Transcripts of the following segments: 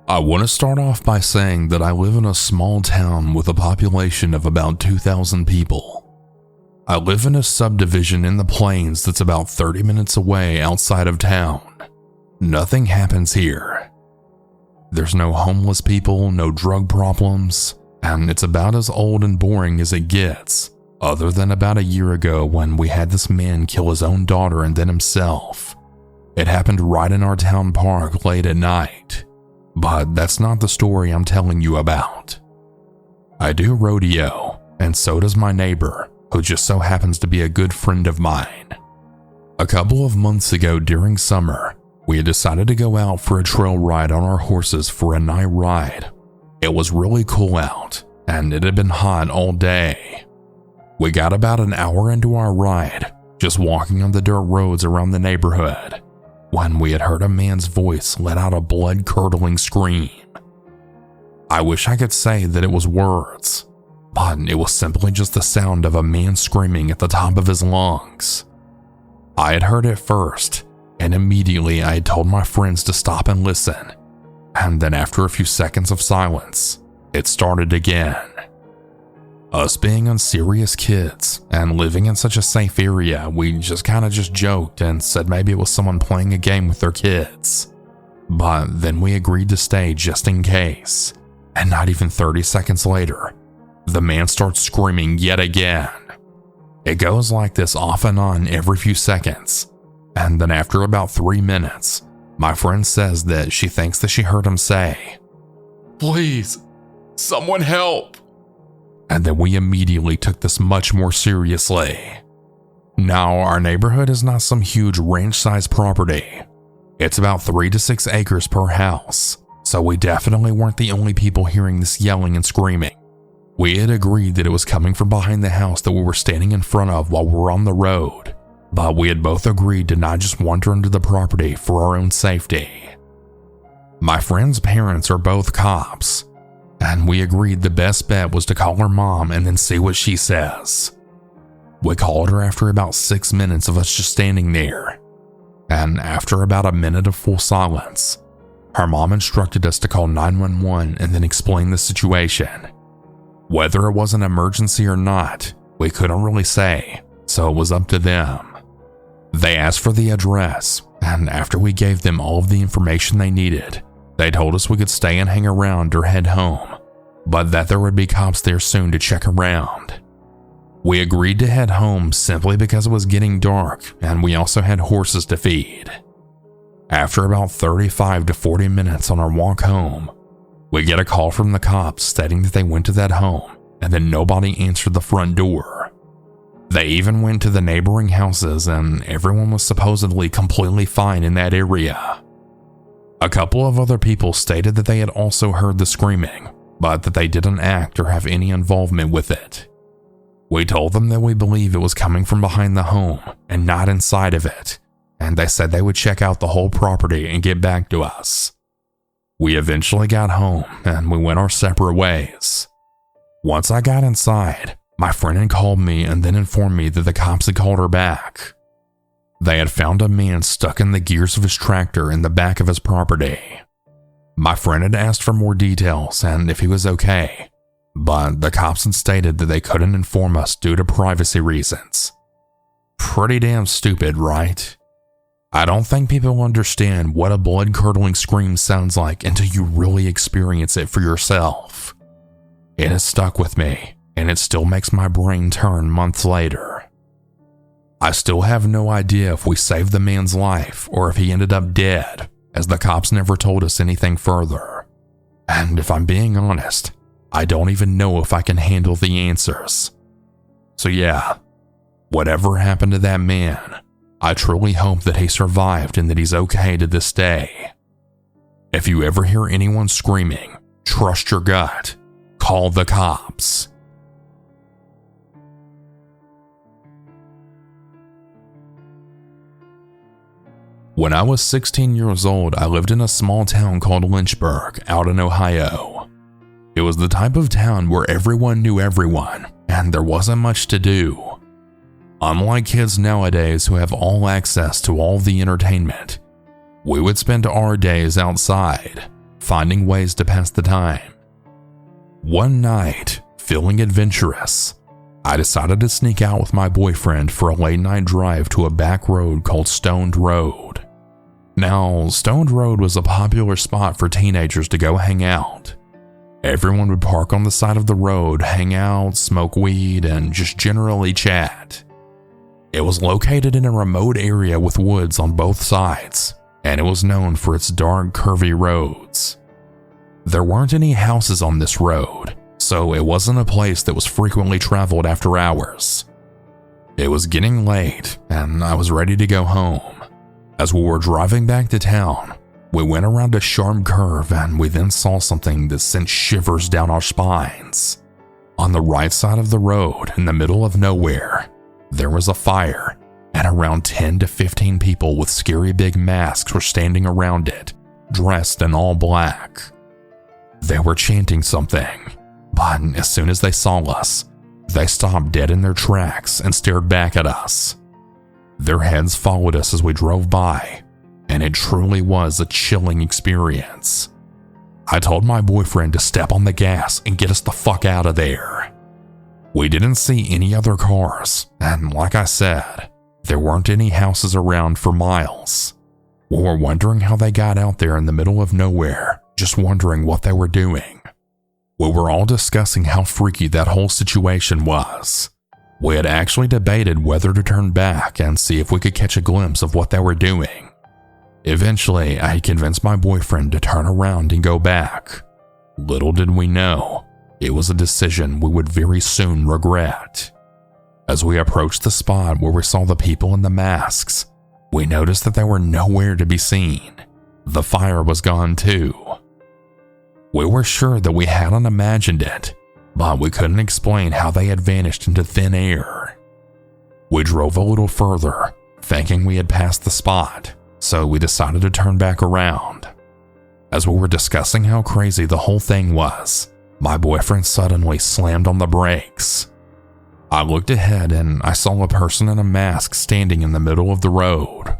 I want to start off by saying that I live in a small town with a population of about 2,000 people. I live in a subdivision in the plains that's about 30 minutes away outside of town. Nothing happens here. There's no homeless people, no drug problems, and it's about as old and boring as it gets, other than about a year ago when we had this man kill his own daughter and then himself. It happened right in our town park late at night. But that's not the story I'm telling you about. I do rodeo, and so does my neighbor, who just so happens to be a good friend of mine. A couple of months ago during summer, we had decided to go out for a trail ride on our horses for a night ride. It was really cool out, and it had been hot all day. We got about an hour into our ride, just walking on the dirt roads around the neighborhood, when we had heard a man's voice let out a blood-curdling scream. I wish I could say that it was words, but it was simply just the sound of a man screaming at the top of his lungs. I had heard it first, and immediately I had told my friends to stop and listen, and then after a few seconds of silence, it started again. Us being unserious kids and living in such a safe area, we just joked and said maybe it was someone playing a game with their kids. But then we agreed to stay just in case, and not even 30 seconds later, the man starts screaming yet again. It goes like this off and on every few seconds, and then after about 3 minutes, my friend says that she thinks that she heard him say, "Please, someone help." And then we immediately took this much more seriously. Now, our neighborhood is not some huge ranch-sized property. It's about 3 to 6 acres per house, so we definitely weren't the only people hearing this yelling and screaming. We had agreed that it was coming from behind the house that we were standing in front of while we were on the road, but we had both agreed to not just wander into the property for our own safety. My friend's parents are both cops, and we agreed the best bet was to call her mom and then see what she says. We called her after about 6 minutes of us just standing there, and after about a minute of full silence, her mom instructed us to call 911 and then explain the situation. Whether it was an emergency or not, we couldn't really say, so it was up to them. They asked for the address, and after we gave them all of the information they needed, they told us we could stay and hang around or head home, but that there would be cops there soon to check around. We agreed to head home simply because it was getting dark and we also had horses to feed. After about 35 to 40 minutes on our walk home, we get a call from the cops stating that they went to that home and then nobody answered the front door. They even went to the neighboring houses and everyone was supposedly completely fine in that area. A couple of other people stated that they had also heard the screaming, but that they didn't act or have any involvement with it. We told them that we believe it was coming from behind the home and not inside of it, and they said they would check out the whole property and get back to us. We eventually got home and we went our separate ways. Once I got inside, my friend had called me and then informed me that the cops had called her back. They had found a man stuck in the gears of his tractor in the back of his property. My friend had asked for more details and if he was okay, but the cops had stated that they couldn't inform us due to privacy reasons. Pretty damn stupid, right? I don't think people understand what a blood-curdling scream sounds like until you really experience it for yourself. It has stuck with me, and it still makes my brain turn months later. I still have no idea if we saved the man's life or if he ended up dead, as the cops never told us anything further. And if I'm being honest, I don't even know if I can handle the answers. So yeah, whatever happened to that man, I truly hope that he survived and that he's okay to this day. If you ever hear anyone screaming, trust your gut. Call the cops. When I was 16 years old, I lived in a small town called Lynchburg, out in Ohio. It was the type of town where everyone knew everyone, and there wasn't much to do. Unlike kids nowadays who have all access to all the entertainment, we would spend our days outside, finding ways to pass the time. One night, feeling adventurous, I decided to sneak out with my boyfriend for a late night drive to a back road called Stoned Road. Now, Stoned Road was a popular spot for teenagers to go hang out. Everyone would park on the side of the road, hang out, smoke weed, and just generally chat. It was located in a remote area with woods on both sides, and it was known for its dark, curvy roads. There weren't any houses on this road, so it wasn't a place that was frequently traveled after hours. It was getting late, and I was ready to go home. As we were driving back to town, we went around a sharp curve and we then saw something that sent shivers down our spines. On the right side of the road, in the middle of nowhere, there was a fire, and around 10 to 15 people with scary big masks were standing around it, dressed in all black. They were chanting something, but as soon as they saw us, they stopped dead in their tracks and stared back at us. Their heads followed us as we drove by, and it truly was a chilling experience. I told my boyfriend to step on the gas and get us the fuck out of there. We didn't see any other cars, and like I said, there weren't any houses around for miles. We were wondering how they got out there in the middle of nowhere, just wondering what they were doing. We were all discussing how freaky that whole situation was. We had actually debated whether to turn back and see if we could catch a glimpse of what they were doing. Eventually, I convinced my boyfriend to turn around and go back. Little did we know, it was a decision we would very soon regret. As we approached the spot where we saw the people in the masks, we noticed that they were nowhere to be seen. The fire was gone too. We were sure that we hadn't imagined it, but we couldn't explain how they had vanished into thin air. We drove a little further, thinking we had passed the spot, so we decided to turn back around. As we were discussing how crazy the whole thing was, my boyfriend suddenly slammed on the brakes. I looked ahead and I saw a person in a mask standing in the middle of the road.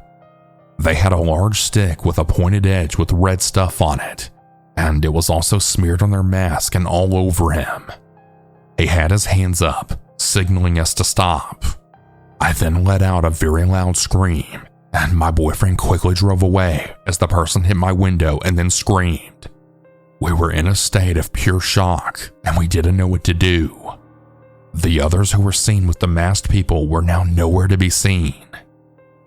They had a large stick with a pointed edge with red stuff on it, and it was also smeared on their mask and all over him. He had his hands up, signaling us to stop. I then let out a very loud scream, and my boyfriend quickly drove away as the person hit my window and then screamed. We were in a state of pure shock, and we didn't know what to do. The others who were seen with the masked people were now nowhere to be seen.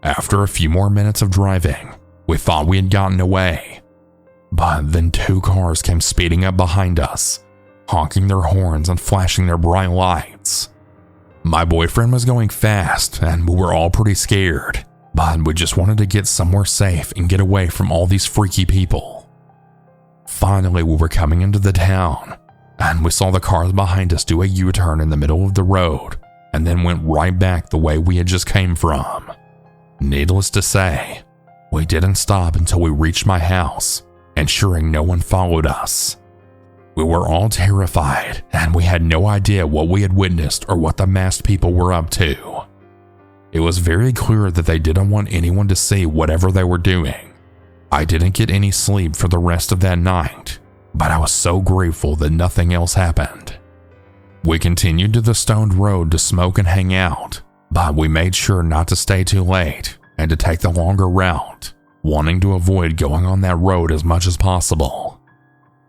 After a few more minutes of driving, we thought we had gotten away. But then 2 cars came speeding up behind us, honking their horns and flashing their bright lights. My boyfriend was going fast, and we were all pretty scared, but we just wanted to get somewhere safe and get away from all these freaky people. Finally, we were coming into the town, and we saw the cars behind us do a U-turn in the middle of the road, and then went right back the way we had just came from. Needless to say, we didn't stop until we reached my house, ensuring no one followed us. We were all terrified, and we had no idea what we had witnessed or what the masked people were up to. It was very clear that they didn't want anyone to see whatever they were doing. I didn't get any sleep for the rest of that night, but I was so grateful that nothing else happened. We continued to the Stoned Road to smoke and hang out, but we made sure not to stay too late and to take the longer route, wanting to avoid going on that road as much as possible.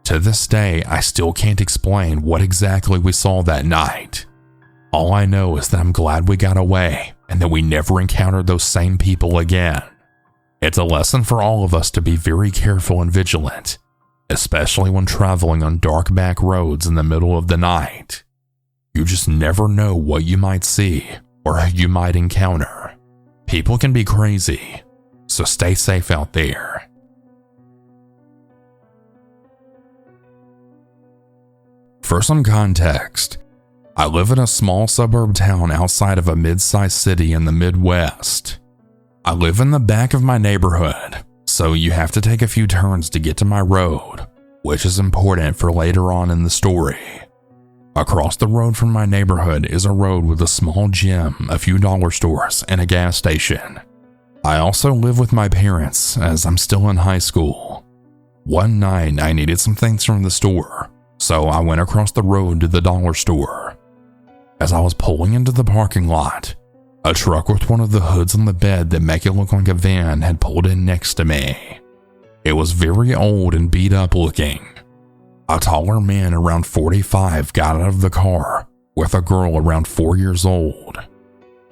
To this day, I still can't explain what exactly we saw that night. All I know is that I'm glad we got away and that we never encountered those same people again. It's a lesson for all of us to be very careful and vigilant, especially when traveling on dark back roads in the middle of the night. You just never know what you might see or who you might encounter. People can be crazy, so stay safe out there. For some context, I live in a small suburb town outside of a mid-sized city in the Midwest. I live in the back of my neighborhood, so you have to take a few turns to get to my road, which is important for later on in the story. Across the road from my neighborhood is a road with a small gym, a few dollar stores, and a gas station. I also live with my parents as I'm still in high school. One night, I needed some things from the store, so I went across the road to the dollar store. As I was pulling into the parking lot, a truck with one of the hoods on the bed that make it look like a van had pulled in next to me. It was very old and beat up looking. A taller man around 45 got out of the car with a girl around 4 years old.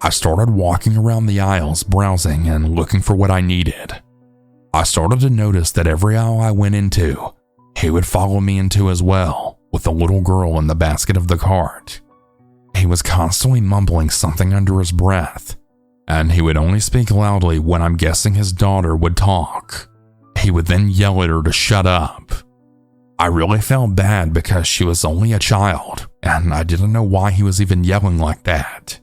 I started walking around the aisles browsing and looking for what I needed. I started to notice that every aisle I went into, he would follow me into as well, with the little girl in the basket of the cart. He was constantly mumbling something under his breath, and he would only speak loudly when I'm guessing his daughter would talk. He would then yell at her to shut up. I really felt bad because she was only a child, and I didn't know why he was even yelling like that.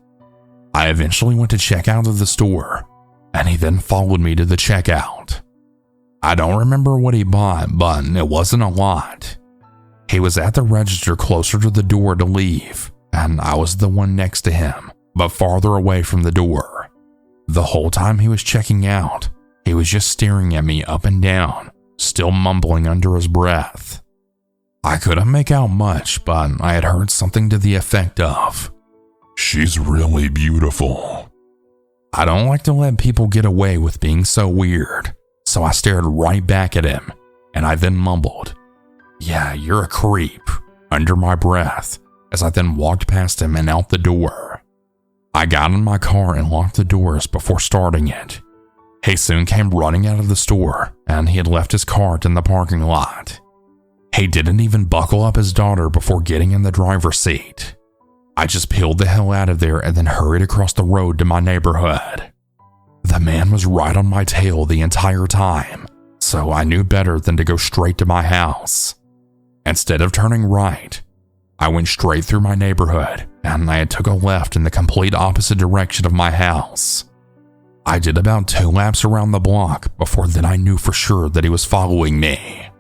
I eventually went to check out of the store, and he then followed me to the checkout. I don't remember what he bought, but it wasn't a lot. He was at the register closer to the door to leave, and I was the one next to him, but farther away from the door. The whole time he was checking out, he was just staring at me up and down, still mumbling under his breath. I couldn't make out much, but I had heard something to the effect of, "She's really beautiful." I don't like to let people get away with being so weird, so I stared right back at him, and I then mumbled, "Yeah, you're a creep," under my breath, as I then walked past him and out the door. I got in my car and locked the doors before starting it. He soon came running out of the store, and he had left his cart in the parking lot. He didn't even buckle up his daughter before getting in the driver's seat. I just peeled the hell out of there and then hurried across the road to my neighborhood. The man was right on my tail the entire time, so I knew better than to go straight to my house. Instead of turning right, I went straight through my neighborhood, and I took a left in the complete opposite direction of my house. I did about 2 laps around the block before then I knew for sure that he was following me.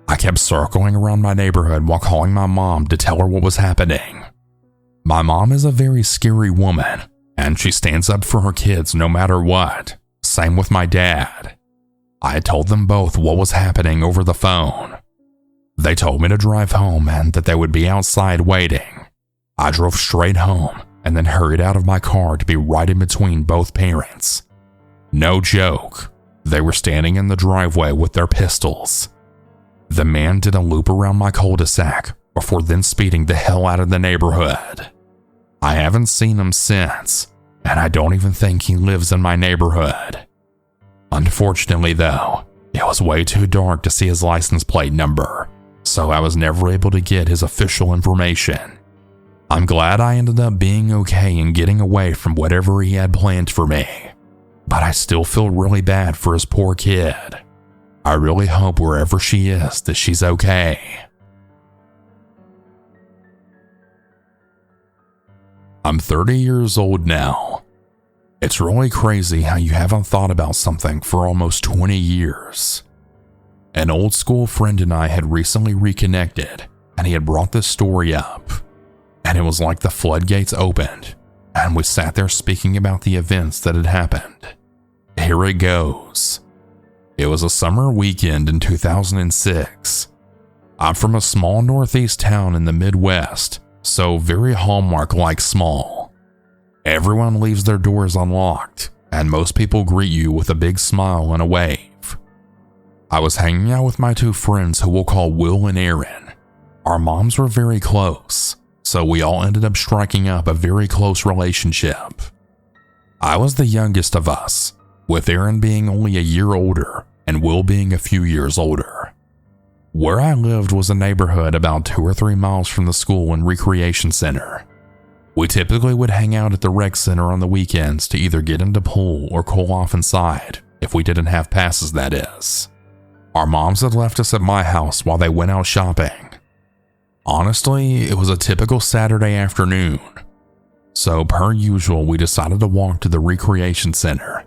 I kept circling around my neighborhood while calling my mom to tell her what was happening. My mom is a very scary woman, and she stands up for her kids no matter what. Same with my dad. I had told them both what was happening over the phone. They told me to drive home and that they would be outside waiting. I drove straight home and then hurried out of my car to be right in between both parents. No joke, they were standing in the driveway with their pistols. The man did a loop around my cul-de-sac before then speeding the hell out of the neighborhood. I haven't seen him since, and I don't even think he lives in my neighborhood. Unfortunately though, it was way too dark to see his license plate number, so I was never able to get his official information. I'm glad I ended up being okay and getting away from whatever he had planned for me, but I still feel really bad for his poor kid. I really hope wherever she is that she's okay. I'm 30 years old now. It's really crazy how you haven't thought about something for almost 20 years. An old school friend and I had recently reconnected, and he had brought this story up. And it was like the floodgates opened, and we sat there speaking about the events that had happened. Here it goes. It was a summer weekend in 2006. I'm from a small northeast town in the Midwest, so very Hallmark-like small. Everyone leaves their doors unlocked, and most people greet you with a big smile and a wave. I was hanging out with my 2 friends who we'll call Will and Aaron. Our moms were very close, so we all ended up striking up a very close relationship. I was the youngest of us, with Aaron being only a year older and Will being a few years older. Where I lived was a neighborhood about 2 or 3 miles from the school and recreation center. We typically would hang out at the rec center on the weekends to either get into pool or cool off inside, if we didn't have passes, that is. Our moms had left us at my house while they went out shopping. Honestly, it was a typical Saturday afternoon. So per usual, we decided to walk to the recreation center.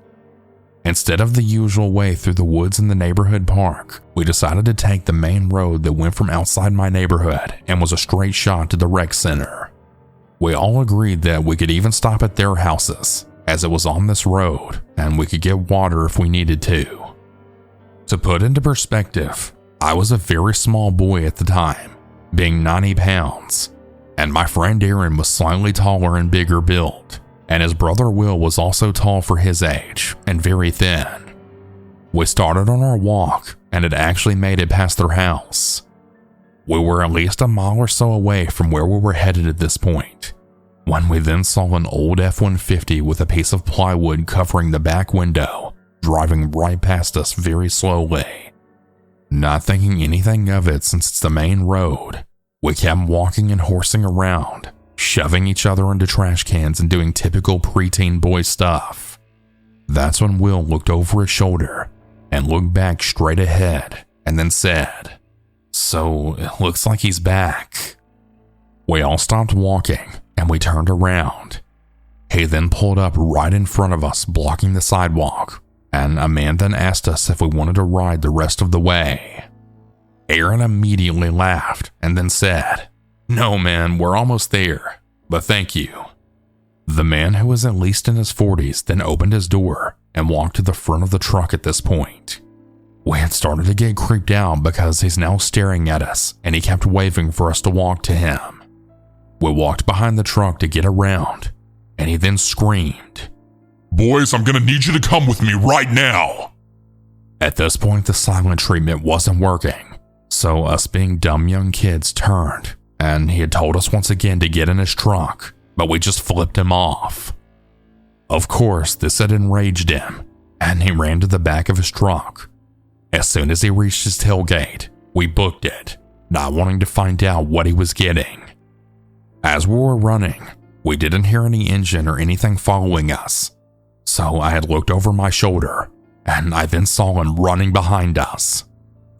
Instead of the usual way through the woods in the neighborhood park, we decided to take the main road that went from outside my neighborhood and was a straight shot to the rec center. We all agreed that we could even stop at their houses, as it was on this road and we could get water if we needed to. To put into perspective, I was a very small boy at the time, being 90 pounds, and my friend Aaron was slightly taller and bigger built, and his brother Will was also tall for his age and very thin. We started on our walk and had actually made it past their house. We were at least a mile or so away from where we were headed at this point, when we then saw an old F-150 with a piece of plywood covering the back window, driving right past us very slowly. Not thinking anything of it since it's the main road, we kept walking and horsing around, shoving each other into trash cans and doing typical preteen boy stuff. That's when Will looked over his shoulder and looked back straight ahead and then said, "So it looks like he's back." We all stopped walking and we turned around. He then pulled up right in front of us, blocking the sidewalk, and a man then asked us if we wanted to ride the rest of the way. Aaron immediately laughed and then said, "No man, we're almost there, but thank you." The man, who was at least in his 40s, then opened his door and walked to the front of the truck at this point. We had started to get creeped out because he's now staring at us and he kept waving for us to walk to him. We walked behind the truck to get around, and he then screamed, "Boys, I'm gonna need you to come with me right now." At this point, the silent treatment wasn't working, so us being dumb young kids turned, and he had told us once again to get in his truck, but we just flipped him off. Of course, this had enraged him, and he ran to the back of his truck. As soon as he reached his tailgate, we booked it, not wanting to find out what he was getting. As we were running, we didn't hear any engine or anything following us, so I had looked over my shoulder, and I then saw him running behind us.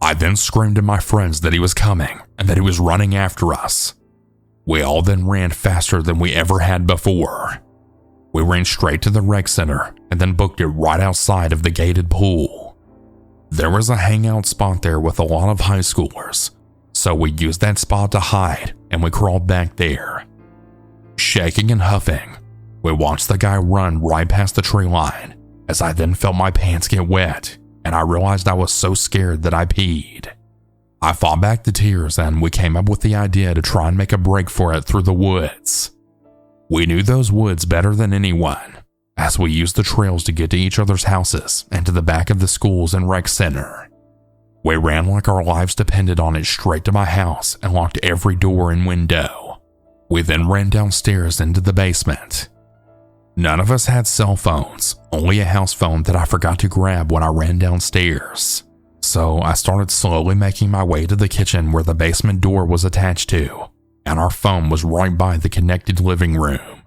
I then screamed to my friends that he was coming and that he was running after us. We all then ran faster than we ever had before. We ran straight to the rec center and then booked it right outside of the gated pool. There was a hangout spot there with a lot of high schoolers, so we used that spot to hide and we crawled back there. Shaking and huffing, we watched the guy run right past the tree line, as I then felt my pants get wet and I realized I was so scared that I peed. I fought back the tears and we came up with the idea to try and make a break for it through the woods. We knew those woods better than anyone, as we used the trails to get to each other's houses and to the back of the schools and rec center. We ran like our lives depended on it straight to my house and locked every door and window. We then ran downstairs into the basement. None of us had cell phones, only a house phone that I forgot to grab when I ran downstairs. So I started slowly making my way to the kitchen where the basement door was attached to, and our phone was right by the connected living room.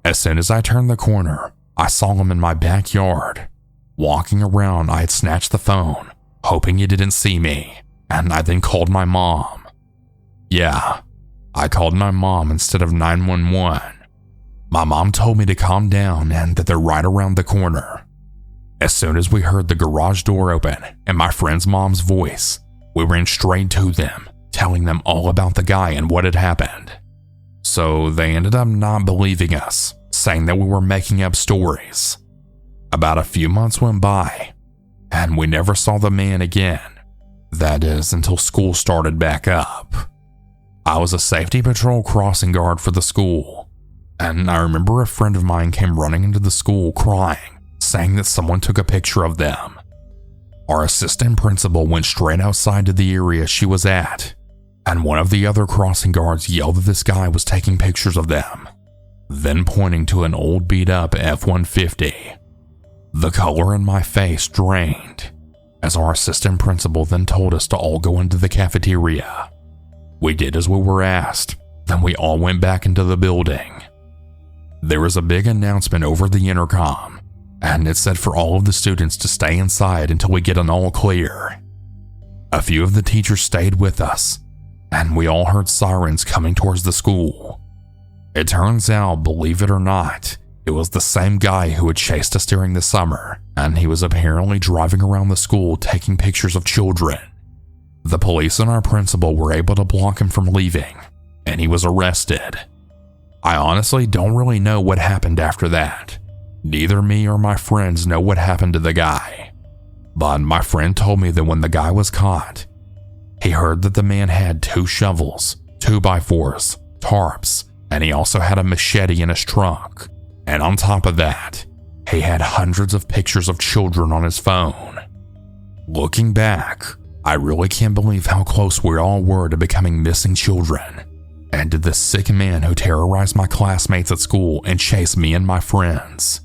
As soon as I turned the corner, I saw him in my backyard. Walking around, I had snatched the phone, hoping he didn't see me, and I then called my mom. Yeah, I called my mom instead of 911. My mom told me to calm down and that they're right around the corner. As soon as we heard the garage door open and my friend's mom's voice, we ran straight to them, telling them all about the guy and what had happened. So they ended up not believing us, saying that we were making up stories. About a few months went by, and we never saw the man again. That is, until school started back up. I was a safety patrol crossing guard for the school, and I remember a friend of mine came running into the school crying, saying that someone took a picture of them. Our assistant principal went straight outside to the area she was at, and one of the other crossing guards yelled that this guy was taking pictures of them, then pointing to an old beat-up F-150. The color in my face drained, as our assistant principal then told us to all go into the cafeteria. We did as we were asked, then we all went back into the building. There was a big announcement over the intercom, and it said for all of the students to stay inside until we get an all clear. A few of the teachers stayed with us, and we all heard sirens coming towards the school. It turns out, believe it or not, it was the same guy who had chased us during the summer, and he was apparently driving around the school taking pictures of children. The police and our principal were able to block him from leaving, and he was arrested. I honestly don't really know what happened after that. Neither me or my friends know what happened to the guy. But my friend told me that when the guy was caught, He heard that the man had 2 shovels, 2x4s, tarps, and he also had a machete in his trunk. And on top of that, he had hundreds of pictures of children on his phone. Looking back, I really can't believe how close we all were to becoming missing children, and to the sick man who terrorized my classmates at school and chased me and my friends.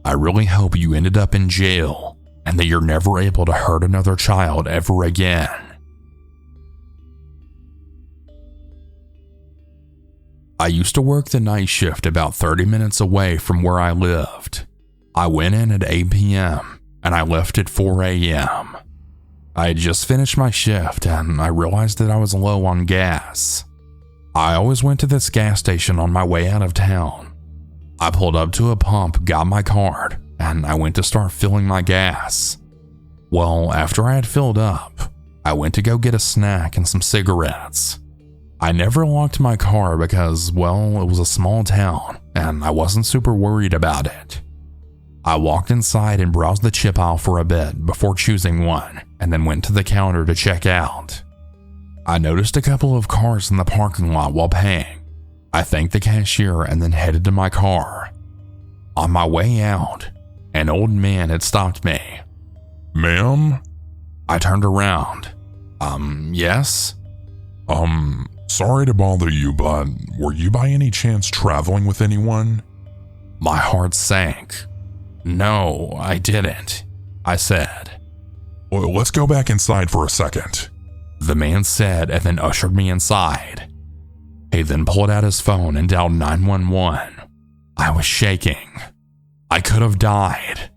I really hope you ended up in jail and that you're never able to hurt another child ever again. I used to work the night shift about 30 minutes away from where I lived. I went in at 8 p.m. and I left at 4 a.m. I had just finished my shift and I realized that I was low on gas. I always went to this gas station on my way out of town. I pulled up to a pump, got my card, and I went to start filling my gas. Well, after I had filled up, I went to go get a snack and some cigarettes. I never locked my car because, well, it was a small town and I wasn't super worried about it. I walked inside and browsed the chip aisle for a bit before choosing one, and then went to the counter to check out. I noticed a couple of cars in the parking lot while paying. I thanked the cashier and then headed to my car. On my way out, an old man had stopped me. "Ma'am?" I turned around. Yes? Sorry to bother you, but were you by any chance traveling with anyone?" My heart sank. "No, I didn't," I said. "Well, let's go back inside for a second," the man said, and then ushered me inside. He then pulled out his phone and dialed 911. I was shaking. I could have died.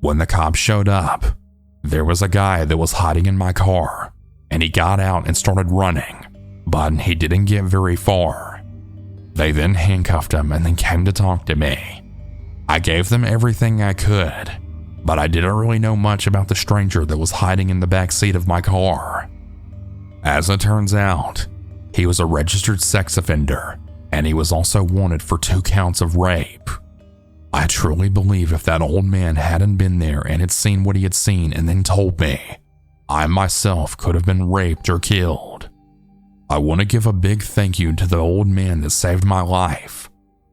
When the cops showed up, there was a guy that was hiding in my car, and he got out and started running, but he didn't get very far. They then handcuffed him and then came to talk to me. I gave them everything I could, but I didn't really know much about the stranger that was hiding in the back seat of my car. As it turns out, he was a registered sex offender, and he was also wanted for 2 counts of rape. I truly believe if that old man hadn't been there and had seen what he had seen and then told me, I myself could have been raped or killed. I want to give a big thank you to the old man that saved my life.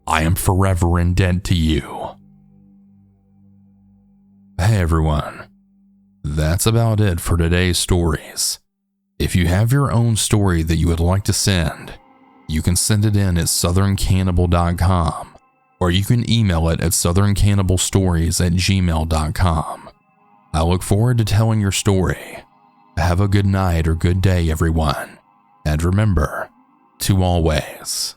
I am forever in debt to you. Hey everyone, that's about it for today's stories. If you have your own story that you would like to send, you can send it in at southerncannibal.com, or you can email it at southerncannibalstories@gmail.com. I look forward to telling your story. Have a good night or good day, everyone. And remember to always